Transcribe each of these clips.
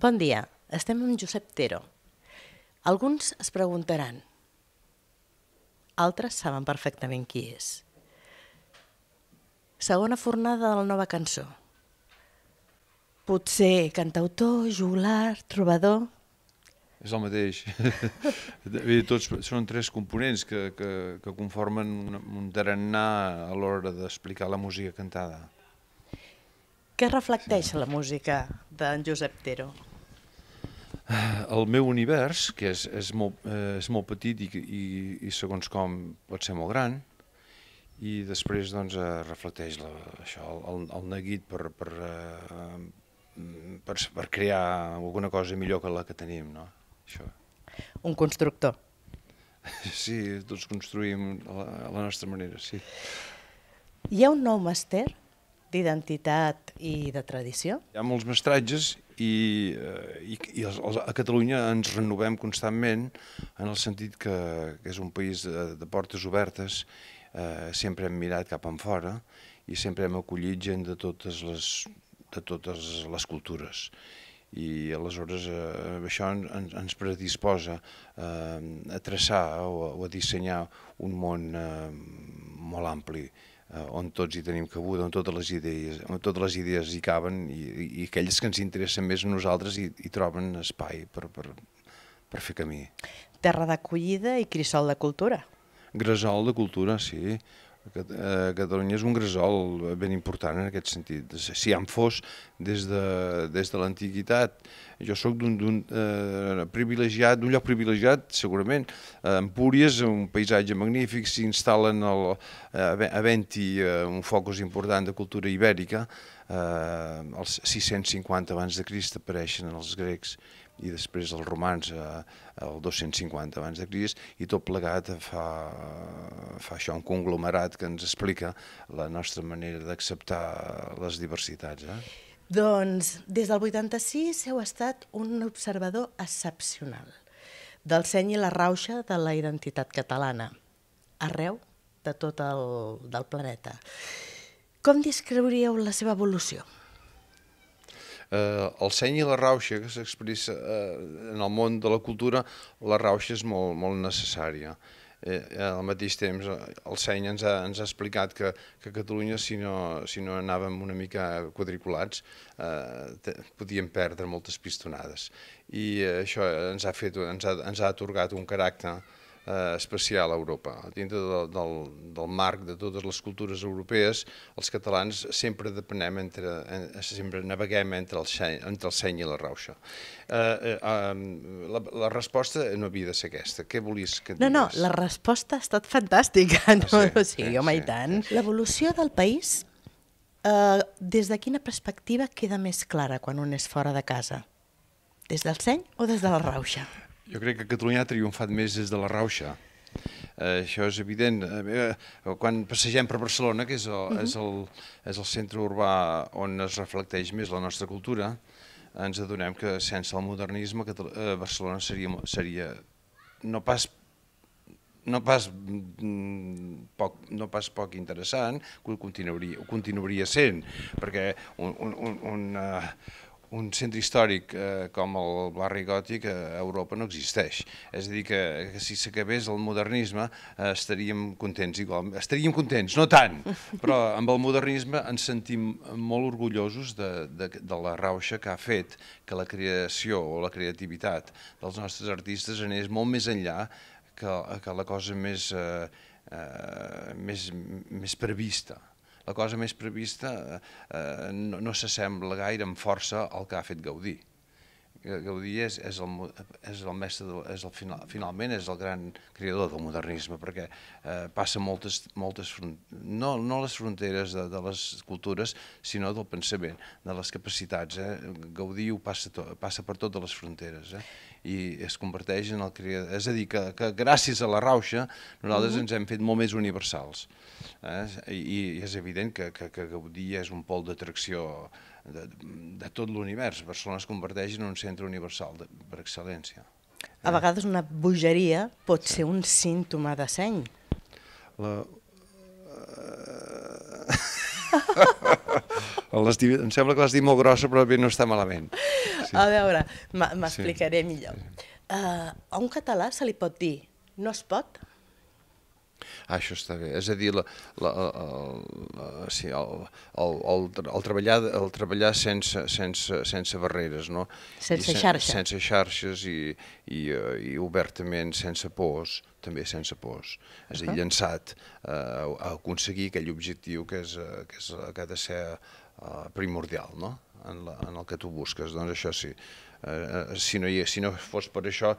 Bon dia, estem amb Josep Tero. Alguns es preguntaran, altres saben perfectament qui és. Segona fornada de la nova cançó. Potser cantautor, joglar, trobador... És el mateix. Tots són tres components que conformen un tarannà a l'hora d'explicar la música cantada. Què reflecteix la música d'en Josep Tero? El meu univers, que és molt petit i segons com pot ser molt gran, i després doncs, reflecteix el neguit per crear alguna cosa millor que la que tenim, no? Això. Un constructor. Sí, tots construïm a la nostra manera, sí. Hi ha un nou màster d'identitat i de tradició? Hi ha molts mestratges i a Catalunya ens renovem constantment en el sentit que és un país de portes obertes, sempre hem mirat cap enfora i sempre hem acollit gent de totes les cultures. I aleshores això ens predisposa a traçar o a dissenyar un món molt ampli, on tots hi tenim cabuda, on totes les idees hi caben i aquelles que ens interessen més a nosaltres hi troben espai per fer camí. Terra d'acollida i crisol de cultura. Gresol de cultura, sí. Catalunya és un gresol ben important en aquest sentit. Si ja en fos des de l'antiguitat, jo soc d'un lloc privilegiat, segurament. Empúries, un paisatge magnífic, s'instal·len havent-hi un focus important de cultura ibèrica. Els 650 abans de Crist apareixen els grecs i després els romans el 250 abans de Crist, i tot plegat fa això, un conglomerat que ens explica la nostra manera d'acceptar les diversitats. Doncs des del 86 heu estat un observador excepcional del seny i la rauxa de la identitat catalana, arreu de tot el planeta. Com descriuríeu la seva evolució? El seny i la rauxa que s'expressa en el món de la cultura, la rauxa és molt necessària. Al mateix temps, el seny ens ha explicat que a Catalunya, si no anàvem una mica quadriculats, podíem perdre moltes pistonades. I això ens ha atorgat un caràcter especial a Europa. Dintre del marc de totes les cultures europees, els catalans sempre naveguem entre el seny i la rauxa. La resposta no havia de ser aquesta. Què volies que digués? No, la resposta ha estat fantàstica. Sí, home, i tant. L'evolució del país, des de quina perspectiva queda més clara quan un és fora de casa? Des del seny o des de la rauxa? Jo crec que Catalunya ha triomfat més des de la rauxa. Això és evident. Quan passegem per Barcelona, que és el centre urbà on es reflecteix més la nostra cultura, ens adonem que sense el modernisme Barcelona seria no pas poc interessant, ho continuaria sent, perquè un centre històric com el barri gòtic a Europa no existeix. És a dir, que si s'acabés el modernisme estaríem contents igual. Estaríem contents, no tant, però amb el modernisme ens sentim molt orgullosos de la rauxa que ha fet que la creació o la creativitat dels nostres artistes anés molt més enllà que la cosa més prevista. La cosa més prevista no s'assembla gaire amb força al que ha fet Gaudí. Gaudí és el mestre, finalment és el gran creador del modernisme, perquè passa moltes no les fronteres de les cultures, sinó del pensament, de les capacitats. Gaudí ho passa per totes les fronteres i es converteix en el creador. És a dir, que gràcies a la rauxa nosaltres ens hem fet molt més universals. I és evident que Gaudí és un pol d'atracció de tot l'univers. Barcelona es converteix en un centre universal per excel·lència. A vegades una bogeria pot ser un símptoma de seny. Em sembla que l'has dit molt grossa, però bé, no està malament. A veure, m'explicaré millor. A un català se li pot dir no es pot? Això està bé. És a dir, el treballar sense barreres, no? Sense xarxa. Sense xarxes i obertament, sense pors, també sense pors. És a dir, llançat a aconseguir aquell objectiu que ha de ser primordial, no? En el que tu busques. Doncs això sí. Si no fos per això,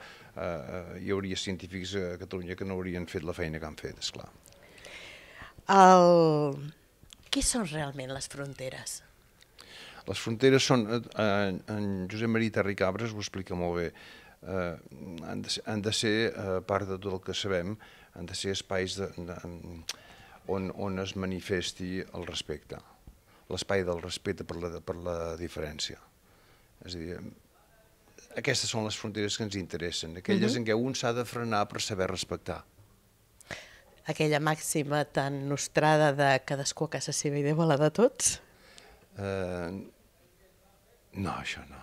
hi hauria científics a Catalunya que no haurien fet la feina que han fet, esclar. Què són realment les fronteres? Les fronteres són, en Josep Maria Terra i Cabres ho explica molt bé, han de ser, a part de tot el que sabem, han de ser espais on es manifesti el respecte, l'espai del respecte per la diferència. És a dir, aquestes són les fronteres que ens interessen, aquelles en què un s'ha de frenar per saber respectar. Aquella màxima tan nostrada de cadascú a casa seva i Déu a la de tots? No, això no.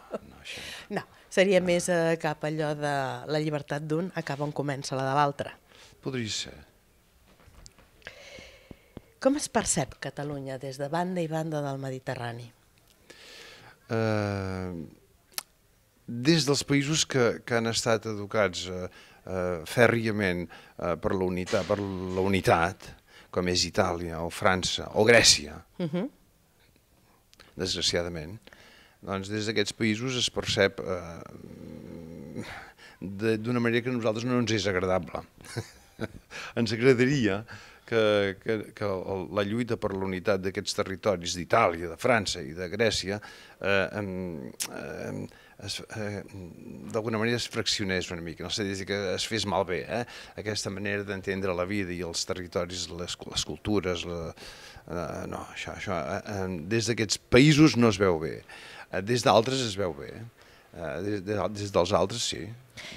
No, seria més cap allò de la llibertat d'un acaba on comença la de l'altre. Podria ser. Com es percep Catalunya des de banda i banda del Mediterrani? Des dels països que han estat educats fèrriament per la unitat, com és Itàlia o França o Grècia, desgraciadament, doncs des d'aquests països es percep d'una manera que a nosaltres no ens és agradable. Ens agradaria que la lluita per la unitat d'aquests territoris d'Itàlia, de França i de Grècia d'alguna manera es fraccionés una mica, no sé, que es fes malbé, aquesta manera d'entendre la vida i els territoris, les cultures, no, això des d'aquests països no es veu bé, des d'altres es veu bé, des dels altres sí,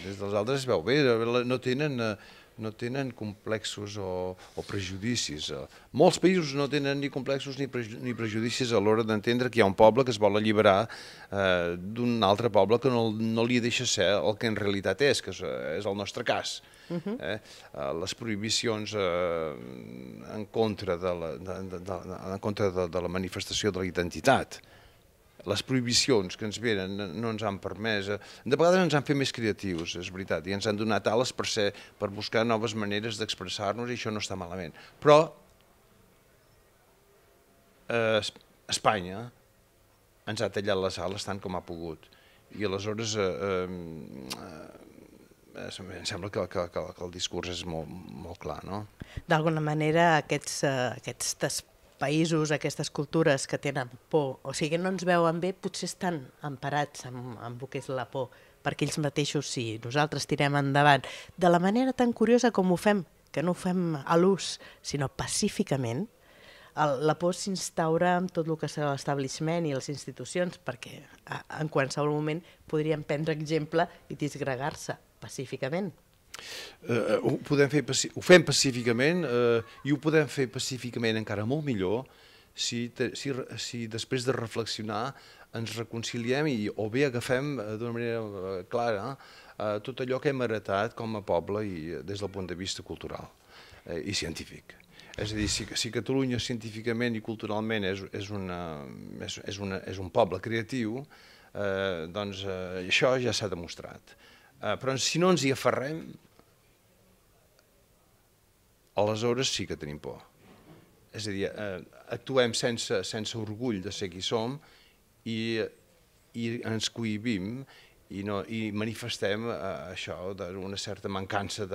des dels altres es veu bé, no tenen complexos o prejudicis. Molts països no tenen ni complexos ni prejudicis a l'hora d'entendre que hi ha un poble que es vol alliberar d'un altre poble que no li deixa ser el que en realitat és, que és el nostre cas. Les prohibicions en contra de la manifestació de la identitat, les prohibicions que ens venen no ens han permès, de vegades ens han fet més creatius, és veritat, i ens han donat ales per buscar noves maneres d'expressar-nos i això no està malament. Però Espanya ens ha tallat les ales tant com ha pogut i aleshores em sembla que el discurs és molt clar, no? D'alguna manera aquests països, aquestes cultures que tenen por, o sigui, no ens veuen bé, potser estan emparats amb el que és la por, perquè ells mateixos, si nosaltres tirem endavant, de la manera tan curiosa com ho fem, que no ho fem a l'ús, sinó pacíficament, la por s'instaura amb tot el que serà l'establishment i les institucions, perquè en qualsevol moment podrien prendre exemple i disgregar-se pacíficament. Ho fem pacíficament i ho podem fer pacíficament encara molt millor si després de reflexionar ens reconciliem o bé agafem d'una manera clara tot allò que hem heretat com a poble i des del punt de vista cultural i científic. És a dir, si Catalunya científicament i culturalment és un poble creatiu, doncs això ja s'ha demostrat. Però si no ens hi aferrem, aleshores sí que tenim por. És a dir, actuem sense orgull de ser qui som i ens cohibim i manifestem això d'una certa mancança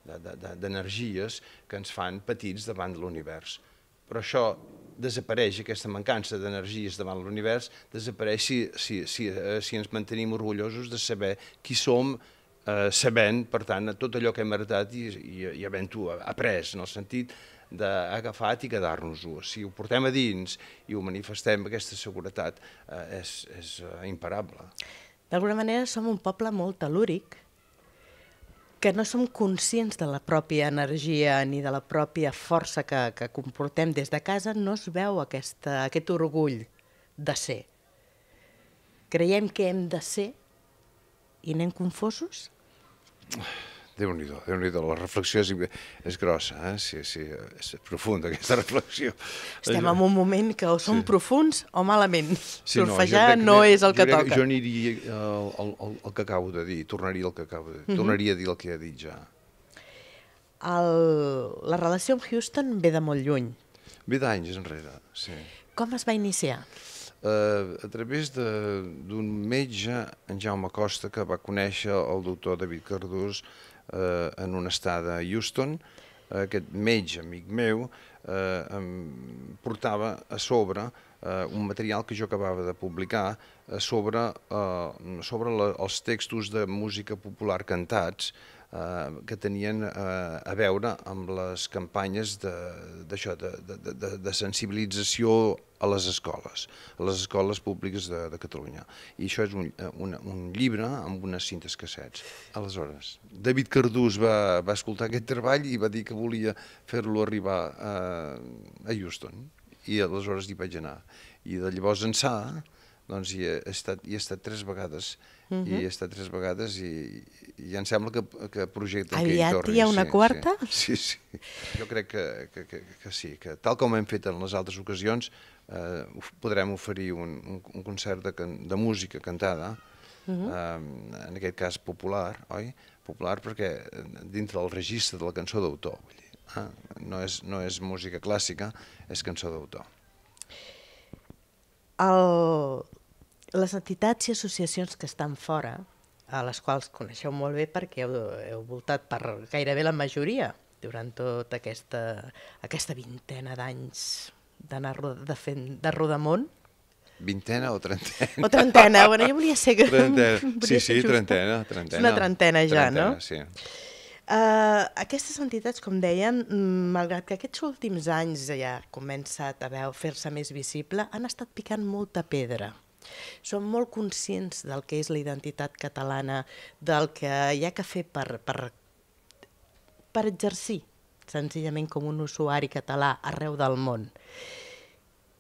d'energies que ens fan petits davant de l'univers. Però això desapareix, aquesta mancança d'energies davant l'univers, desapareix si ens mantenim orgullosos de saber qui som, sabent, per tant, tot allò que hem heretat i havent-ho après, en el sentit d'agafat i quedar-nos-ho. Si ho portem a dins i ho manifestem, aquesta seguretat és imparable. D'alguna manera som un poble molt tel·lúric, que no som conscients de la pròpia energia ni de la pròpia força que comportem des de casa, no es veu aquest orgull de ser. creiem que hem de ser i anem confosos? Déu-n'hi-do, la reflexió és grossa, sí, és profunda aquesta reflexió. Estem en un moment que o som profuns o malament. Sí, Surfejar no és el que toca. Jo aniria al que acabo de dir, tornaria al que acabo de dir, tornaria a dir el que he dit ja. La relació amb Houston ve de molt lluny. Ve d'anys enrere, sí. Com es va iniciar? A través d'un metge, en Jaume Costa, que va conèixer el doctor David Cardús en una estada a Houston. Aquest metge, amic meu, em portava a sobre un material que jo acabava de publicar sobre els textos de música popular cantats que tenien a veure amb les campanyes de sensibilització a les escoles públiques de Catalunya. I això és un llibre amb unes cintes cassets. Aleshores, David Cardús va escoltar aquest treball i va dir que volia fer-lo arribar a Houston. I aleshores hi vaig anar. I de llavors ençà, doncs hi he estat 3 vegades. I em sembla que projecten que hi torni. Aviat hi ha una quarta? Sí. Jo crec que sí, que tal com hem fet en les altres ocasions, podrem oferir un concert de música cantada, en aquest cas popular, oi? Popular perquè dintre del registre de la cançó d'autor, vull dir. No és música clàssica, és cançó d'autor. Les entitats i associacions que estan fora, a les quals coneixeu molt bé perquè heu voltat per gairebé la majoria durant tota aquesta vintena d'anys d'anar de rodamón. Vintena o trentena? O trentena, bueno, jo volia ser... Sí, trentena. És una trentena ja, no? Sí. Aquestes entitats, com deien, malgrat que aquests últims anys ja ha començat a fer-se més visible, han estat picant molta pedra. Som molt conscients del que és la identitat catalana, del que hi ha que fer per exercir senzillament com un usuari català arreu del món.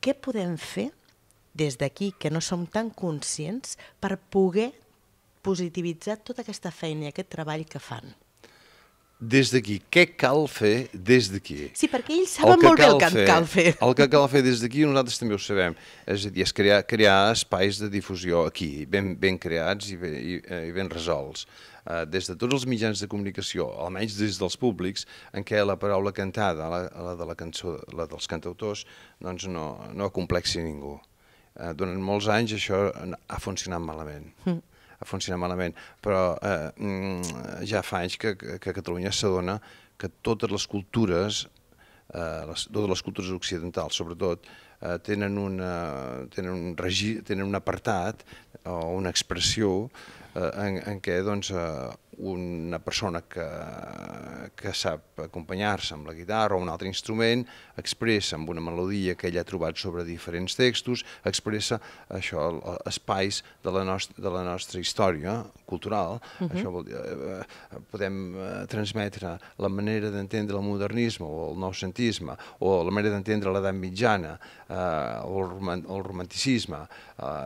Què podem fer des d'aquí, que no som tan conscients, per poder positivitzar tota aquesta feina i aquest treball que fan? Des d'aquí, què cal fer des d'aquí? Sí, perquè ells saben molt bé el que cal fer. El que cal fer des d'aquí nosaltres també ho sabem. És a dir, és crear espais de difusió aquí, ben creats i ben resolts. Des de tots els mitjans de comunicació, almenys des dels públics, en què la paraula cantada, la de la cançó, la dels cantautors, doncs no acomplexi ningú. Durant molts anys això ha funcionat malament. Però ja fa anys que Catalunya s'adona que totes les cultures occidentals, sobretot, tenen un apartat o una expressió en què una persona que sap acompanyar-se amb la guitarra o un altre instrument expressa amb una melodia que ell ha trobat sobre diferents textos, expressa això, espais de la nostra història cultural. Això vol dir, podem transmetre la manera d'entendre el modernisme o el noucentisme o la manera d'entendre l'edat mitjana o el romanticisme,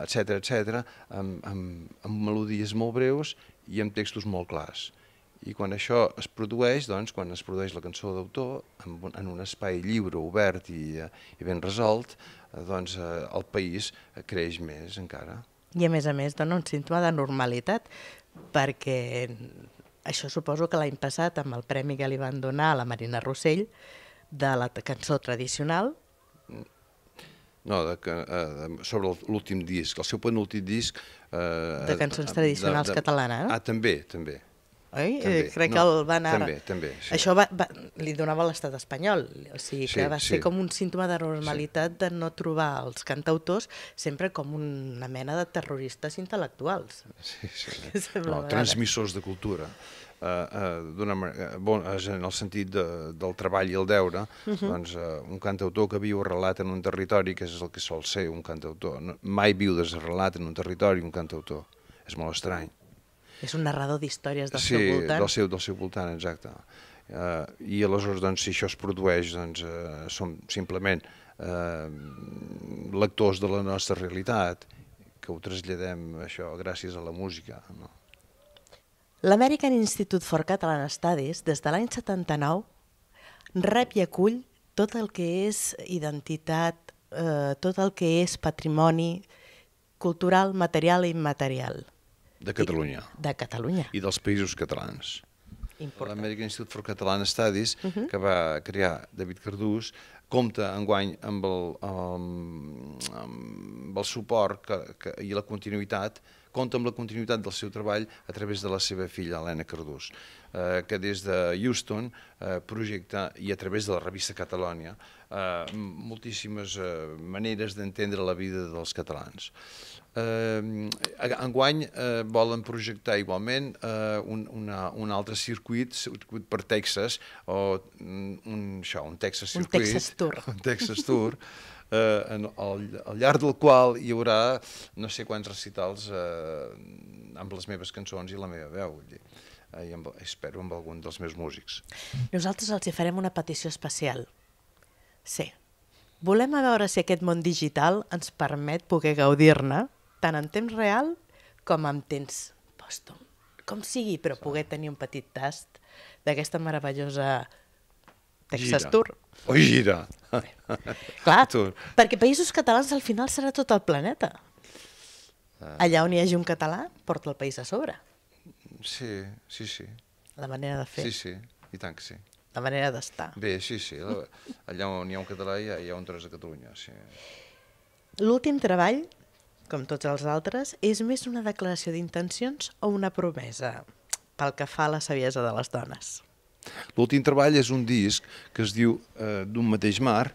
etc., amb melodies molt breus i amb textos molt clars. I quan això es produeix, doncs, quan es produeix la cançó d'autor, en un espai lliure, obert i ben resolt, doncs el país creix més encara. I a més dona un símptoma de normalitat, perquè això suposo que l'any passat, amb el premi que li van donar a la Marina Rossell, de la cançó tradicional... No, sobre l'últim disc, el seu penúltim disc... De cançons tradicionals catalanes. També. Oi? Crec que el van anar... També. Això li donava l'estat espanyol, o sigui que va ser com un símptoma de normalitat de no trobar els cantautors sempre com una mena de terroristes intel·lectuals. Sí. Transmissors de cultura. En el sentit del treball i el deure, doncs un cantautor que viu arrelat en un territori, que és el que sol ser un cantautor, mai viu desarrelat en un territori un cantautor, és molt estrany. És un narrador d'històries del seu voltant. Sí, del seu voltant, exacte. I aleshores, doncs, si això es produeix, doncs, som simplement lectors de la nostra realitat, que ho traslladem, això, gràcies a la música, no? L'American Institute for Catalan Studies, des de l'any 79, rep i acull tot el que és identitat, tot el que és patrimoni cultural, material i immaterial. De Catalunya. De Catalunya. I dels països catalans. L'American Institute for Catalan Studies, que va crear David Cardús, compta enguany amb el suport i la continuïtat, compta amb la continuïtat del seu treball a través de la seva filla, Helena Cardús, que des de Houston projecta, i a través de la revista Catalònia, moltíssimes maneres d'entendre la vida dels catalans. Enguany volen projectar igualment un altre circuit per Texas, o un Texas Circuit, un Texas Tour, al llarg del qual hi haurà no sé quants recitals amb les meves cançons i la meva veu, i espero amb algun dels meus músics. Nosaltres els hi farem una petició especial. Sí. Volem a veure si aquest món digital ens permet poder gaudir-ne tant en temps real com en temps pòstum. Com sigui, però poder tenir un petit tast d'aquesta meravellosa Texas Tour. O gira. Clar, perquè països catalans al final serà tot el planeta. Allà on hi hagi un català, porta el país a sobre. Sí. La manera de fer. Sí, i tant que sí. La manera d'estar. Bé, sí. Allà on hi ha un català hi ha un tros de Catalunya, sí. L'últim treball, com tots els altres, és més una declaració d'intencions o una promesa pel que fa a la saviesa de les dones? L'últim treball és un disc que es diu D'un mateix mar,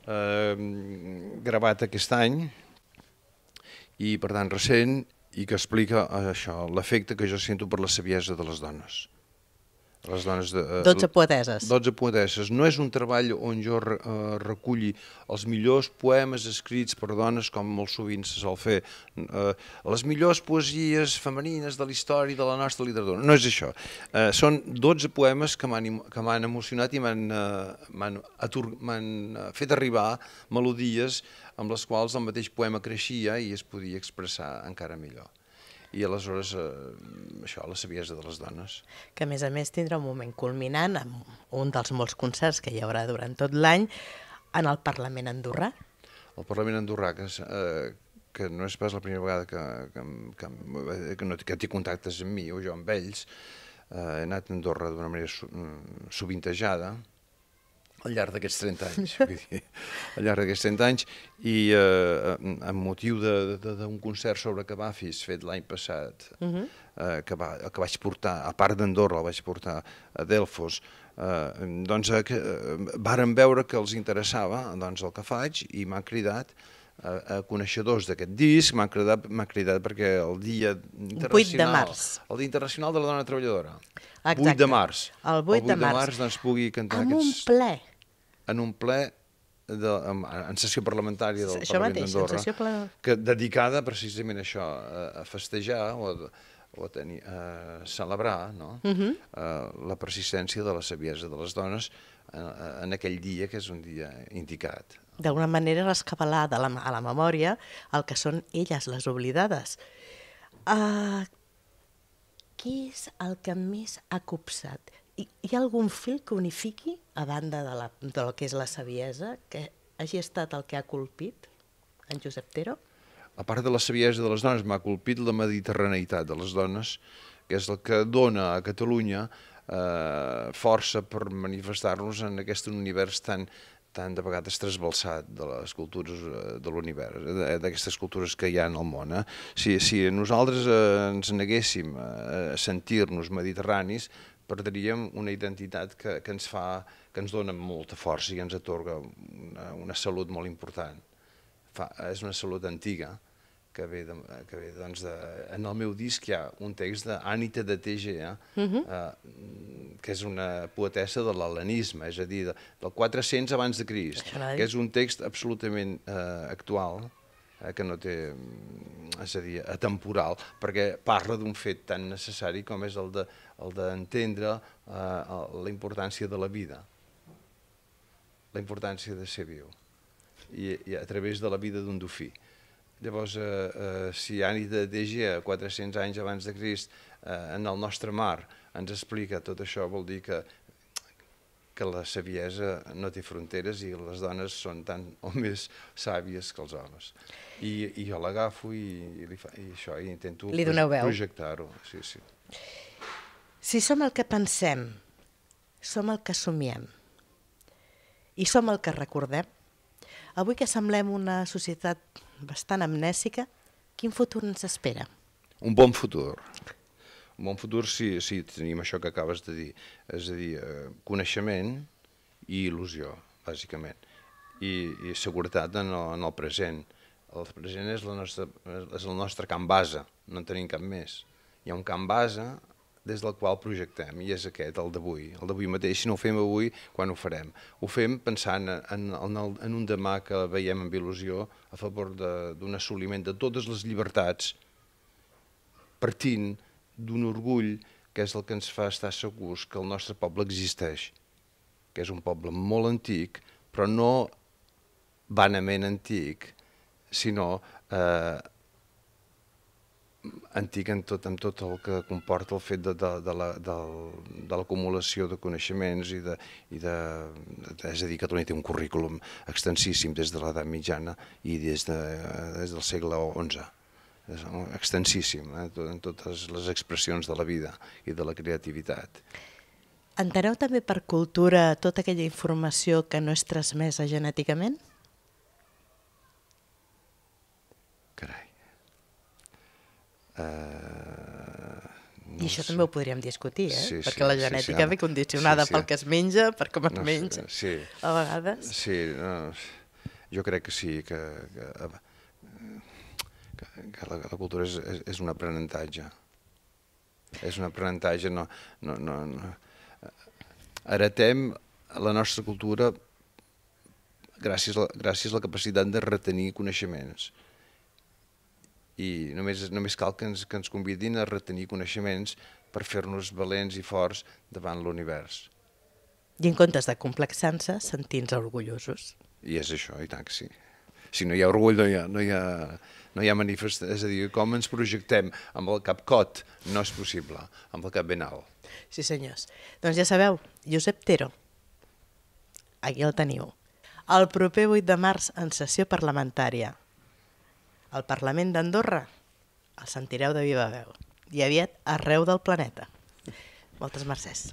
gravat aquest any i per tant recent, i que explica això, l'efecte que jo sento per la saviesa de les dones. 12 poeteses. 12 poeteses. No és un treball on jo reculli els millors poemes escrits per dones, com molt sovint se sol fer, les millors poesies femenines de la història de la nostra literatura. No és això. Són 12 poemes que m'han emocionat i m'han fet arribar melodies amb les quals el mateix poema creixia i es podia expressar encara millor. I aleshores, això, la saviesa de les dones. Que a més tindrà un moment culminant amb un dels molts concerts que hi haurà durant tot l'any en el Parlament andorrà. El Parlament andorrà, que no és pas la primera vegada que té contactes amb mi o jo amb ells, he anat a Andorra d'una manera sovintejada, al llarg d'aquests 30 anys, al llarg d'aquests 30 anys, i amb motiu d'un concert sobre Cavafis fet l'any passat, que vaig portar, a part d'Andorra, el vaig portar a Delfos, doncs varen veure que els interessava el que faig i m'han cridat a coneixedors d'aquest disc, m'han cridat perquè el dia internacional, el Dia Internacional de la Dona Treballadora, 8 de març, el 8 de març, doncs pugui cantar aquests... En un ple en sessió parlamentària del Parlament d'Andorra, dedicada precisament a això, a festejar o a celebrar la persistència de la saviesa de les dones en aquell dia, que és un dia indicat. D'alguna manera rescabalar a la memòria el que són elles, les oblidades. Què és el que més ha copsat? Hi ha algun fil que unifiqui, a banda del que és la saviesa, que hagi estat el que ha colpit en Josep Tero? A part de la saviesa de les dones, m'ha colpit la mediterraneïtat de les dones, que és el que dona a Catalunya força per manifestar-nos en aquest univers tan de vegades trasbalsat de les cultures de l'univers, d'aquestes cultures que hi ha en el món. Si nosaltres ens neguéssim a sentir-nos mediterranis, perdríem una identitat que ens dona molta força i ens atorga una salut molt important. És una salut antiga que ve en el meu disc hi ha un text d'Anita de Tegea, que és una poetessa de l'hel·lenisme, és a dir, del 400 abans de Crist, que és un text absolutament actual, que no té, és a dir, atemporal, perquè parla d'un fet tan necessari com és el d'entendre la importància de la vida, la importància de ser viu, i a través de la vida d'un dofí. Llavors, si Ani de Tegea, 400 anys abans de Crist, en el nostre mar, ens explica tot això, vol dir que la saviesa no té fronteres i les dones són tant o més sàvies que els homes. I jo l'agafo i això, i intento projectar-ho. Sí, sí. Si som el que pensem, som el que somiem i som el que recordem, avui que semblem una societat bastant amnèsica, quin futur ens espera? Un bon futur. Un bon futur si tenim això que acabes de dir, és a dir, coneixement i il·lusió, bàsicament, i seguretat en el present. El present és el nostre camp base, no en tenim cap més. Hi ha un camp base des del qual projectem, i és aquest, el d'avui mateix. Si no ho fem avui, quan ho farem? Ho fem pensant en un demà que veiem amb il·lusió a favor d'un assoliment de totes les llibertats, partint d'un orgull que és el que ens fa estar segurs que el nostre poble existeix, que és un poble molt antic, però no vanament antic, sinó antic amb tot el que comporta el fet de l'acumulació de coneixements és a dir, Catalunya té un currículum extensíssim des de l'edat mitjana i des del segle XI. És extensíssim, en totes les expressions de la vida i de la creativitat. Enteneu també per cultura tota aquella informació que no és transmesa genèticament? Carai. I això també ho podríem discutir, perquè la genètica ve condicionada pel que es menja, per com es menja, a vegades. Sí, jo crec que sí, que la cultura és un aprenentatge. És un aprenentatge, heretem la nostra cultura gràcies a la capacitat de retenir coneixements. I només cal que ens convidin a retenir coneixements per fer-nos valents i forts davant l'univers. I en comptes de complexar-se, sentir-nos orgullosos. I és això, i tant que sí. Si no hi ha orgull, no hi ha manifestació. És a dir, com ens projectem amb el cap cot no és possible, amb el cap ben alt. Sí, senyors. Doncs ja sabeu, Josep Tero, aquí el teniu. El proper 8 de març, en sessió parlamentària, al Parlament d'Andorra, el sentireu de viva veu. I aviat arreu del planeta. Moltes mercès.